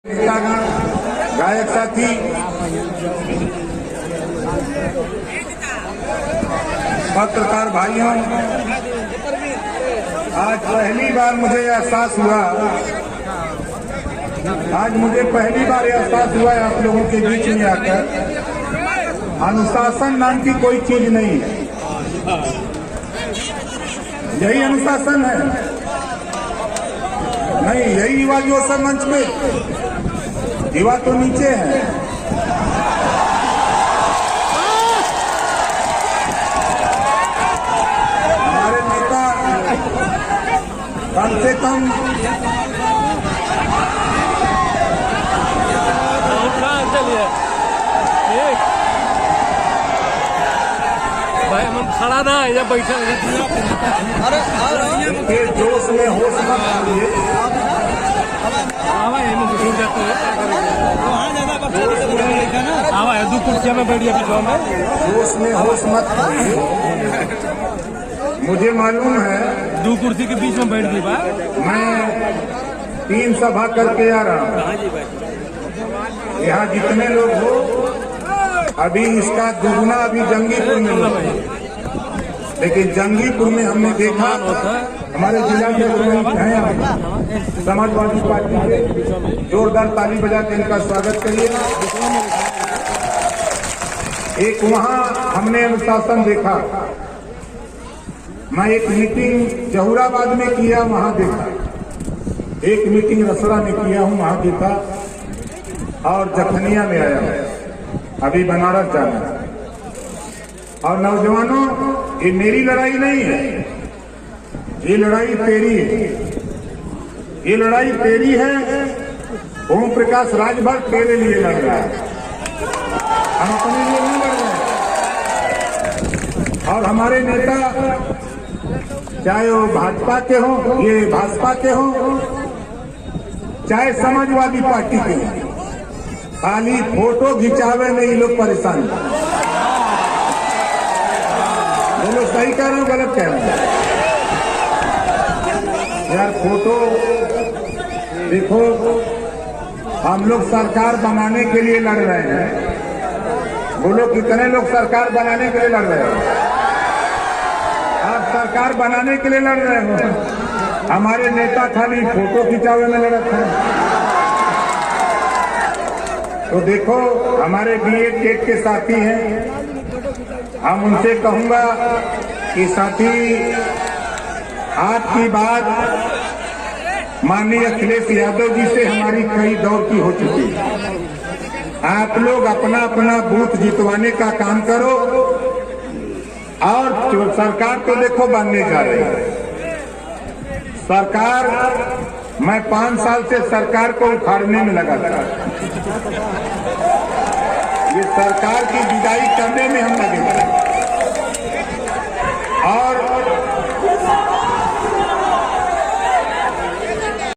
नेतागण, गायक साथी, पत्रकार भाइयों, आज पहली बार मुझे एहसास हुआ आप लोगों के बीच में आकर अनुशासन नाम की कोई चीज नहीं है। यही अनुशासन है? नहीं, यही युवा जो सब मंच पे, युवा तो नीचे है। हमारे नेता कम से कम भाई हम खड़ा ना है या बैठा के जोश में होश मत आइए। दो कुर्सियां में बैठिए जोश में होश मत आइए। मुझे मालूम है दो कुर्सी के बीच में बैठ गई बा। मैं 3 सभा करके आ रहा हूँ। यहाँ जितने लोग हो अभी इसका दुगुना अभी जंगीपुर में हुआ, लेकिन जंगीपुर में हमने देखा हमारे जिला के हैं समाजवादी पार्टी के, जोरदार ताली बजा के इनका स्वागत करिए। एक वहां हमने अनुशासन देखा। मैं एक मीटिंग जहुराबाद में किया, वहां देखा। एक मीटिंग रसड़ा में किया हूं, वहां देखा। और जखनिया में आया, अभी बनारस जाना है। और नौजवानों, ये मेरी लड़ाई नहीं है, ये लड़ाई तेरी है। ये लड़ाई तेरी है। ओम प्रकाश राजभर तेरे लिए लड़ रहा है, हम अपने लिए नहीं लड़ रहे। और हमारे नेता, चाहे वो भाजपा के हों, ये भाजपा के हों, चाहे समाजवादी पार्टी के हों, खाली फोटो खिंचावे में ये लोग परेशान हैं। बोलो, सही कह रहे हो गलत कह रहे हो? यार फोटो देखो, हम लोग सरकार बनाने के लिए लड़ रहे हैं। बोलो, कितने लोग सरकार बनाने के लिए लड़ रहे हो? आप सरकार बनाने के लिए लड़ रहे हो। हमारे नेता खाली फोटो खिंचावे में लड़ते हैं। तो देखो, हमारे बीएड टेट के साथी हैं, हम उनसे कहूंगा कि साथी, आपकी बात माननीय अखिलेश यादव जी से हमारी कई दौर की हो चुकी है। आप लोग अपना अपना बूथ जितवाने का काम करो। और सरकार तो देखो बनने जा रही है। सरकार, मैं 5 साल से सरकार को उखाड़ने में लगा था। ये सरकार की विदाई करने में हम लगे।